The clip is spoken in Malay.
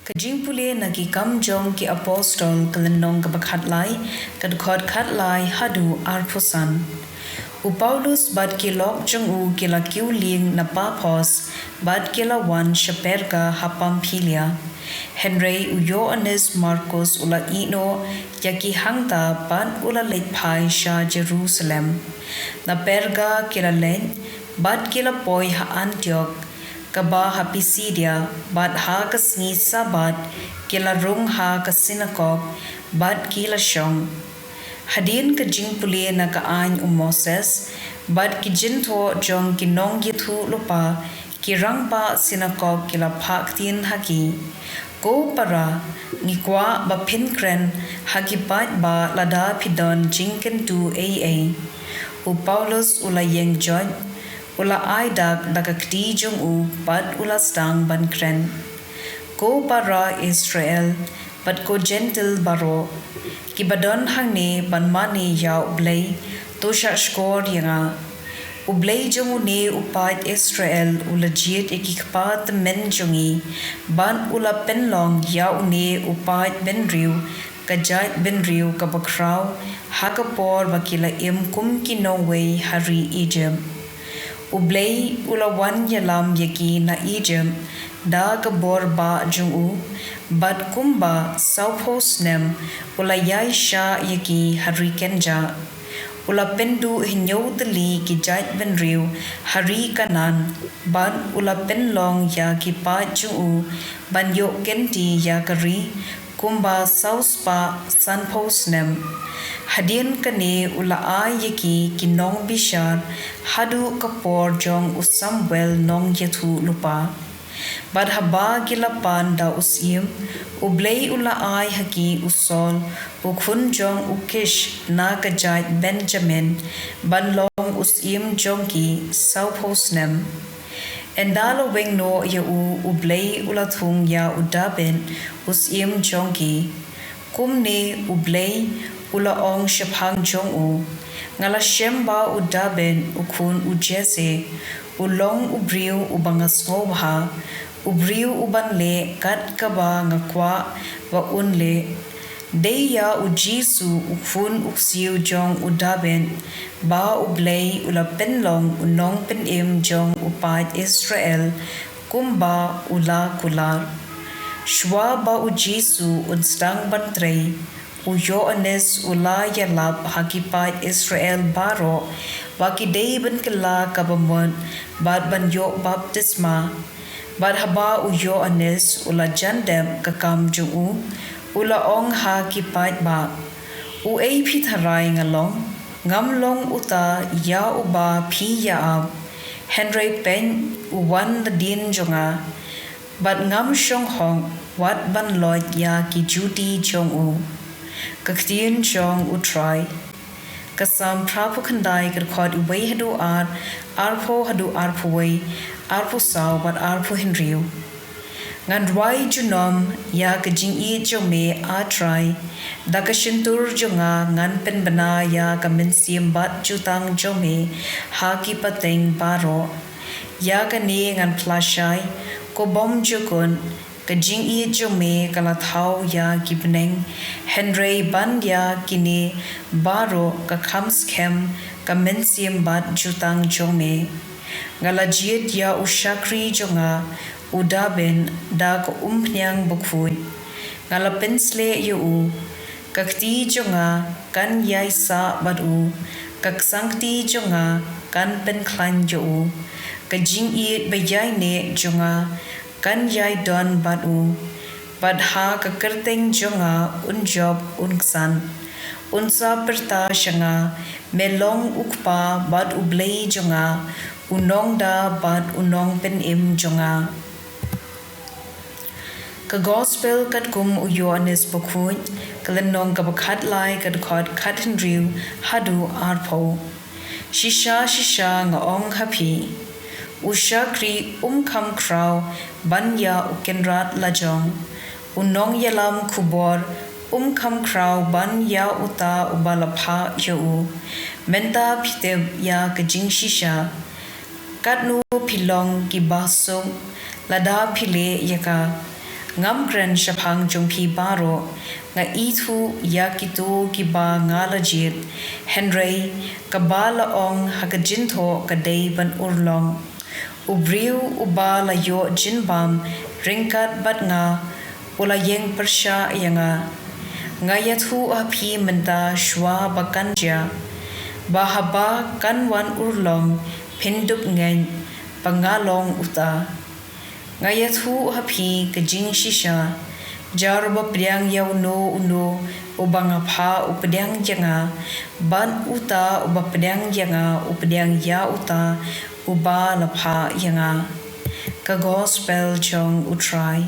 Jingpule nagi kam jong ki apostol kalenong kabakat lai kadkhot khat lai hadu arpusan. Paulus bad ki lok jong u ki la kiu ling na papos bad ki la wan shaperga hapampilia. Henry Uyoanes Marcos ula ino yaki hangta bad ula lekpai sha Jerusalem. Na perga kila len bad kila poi ha Antioch kaba ha Pisidia bad ha kasngi sabat kila rung ha ka sinagog bad kila syong. Hadin ka jingpule na kaan Moses bad ki jinto jong kinong gitu lupa kirang pa sinagog kila pa ktien haki. Go para ngikwa ba pinkren haki bad ba lada pidon jingken tu AA. Paulus ula yeng jod ula aidak daga kti jong u bad ula stang ban kren. Ko para Israel bad ko gentle baro. Kibadon hangne ban mani yau Blei tosha skor yanga. Blei jong u ne upat Israel ula jiet ikikpat men jongi ban ula penlong yau ne upat ben riu kajat ben riu kabakraw hakapor bakila kum kinoway hari Egypt. Blei ula wan yalam yaki na Egypt da kabor ba jung u bad kumba saupos nem ula yai sha yaki hari kenja. Ula pendu hinyo tali ki jait ben riu hari kanan bad ula penlong ya ki pa jung u ban yo genti ya kari kumba sauspa sanpos nem. Hadin kane ula ayaki kinong bishar hadu kapor jong Samuel nong yetu lupa. Bad haba gilapan da usim Blei ula ay haki usol ukun jong ukish na kajait Benjamin banlong usim jong ki saupos nem. Endalo weng no ya Blei ula thung ya udaben usim jong ki. Kumne Blei ula ong shapang jong u ngala shemba udaben ukun ujese ulong ubriu ubangas ngobha ubriu uban le kat kaba ngakwa wa unle deya ujisu ukun uksiu jong udaben ba Blei ula penlong unong penim jong upat Israel kumba ula kular shwa ba ujisu unstang bantrei Uyoanes ula yalap hakipat Israel baro waki deiben kela kabamon bad ban yo baptisma bad haba Uyoanes ula jandem kakam jungu ula ong hakipat ba uay pitharay ngalong ngamlong uta ya uba pi yaab Henry pen uwan na din junga bad ngam syong hong wat ban loy ya ki juti jong u ktien jong utrai kasam prapu khandai kadkhot uway hadu arpo hadu arpuway arpu saw bat arpu hinriu ngan rwai junom ya kajing i jome atrai dakashintur jonga ngan penbana ya kaminsim bat jutang jome haki pateng baro ya kane ngan plashai ko bom jukun kajing i jome kalathau ya kibneng Henry ban ya kini baro kakamskem kamensim bat jutang jome ngalajiet ya ushakri jonga udaben da ko umpnyang bukhui ngalapensle yu kakti jonga kan yai sa badu kaksangti jonga kan pen klan yu kajing i bayai ne jonga kan yai don badu badha kakerteng jonga unjob unksan unsa perta shanga melong ukpa bad Blei jonga unong da bad unong pen im jonga ka gospel kat kum Uyoanes bukhuj kalenong kabakhat lai kadkhot khathin riu hadu arpo shisha nga ong hapi ushakri kham kraw banya ukenrat lajong unong yalam kubor kham kraw banya uta ubalapha yo menta piteb ya kajing shisha katnu pilong ki basung lada phile yaka ngam kren shapang jong pi baro nga itu yakitu kiba ngala jit Henry kabala ong hagajinto kadei ban urlong ubriu ubala yo jinbam ringkat bat nga ula yeng persya yanga ngayathu api menta shwa bakanja bahaba kanwan urlong pindup ngen pangalong uta ngayathu api kajing shisha jarba priang yaw no uno ubang apha updyang janga ban uta uba pdyang janga updyang ya uta uba lapha yanga ka gospel chong utrai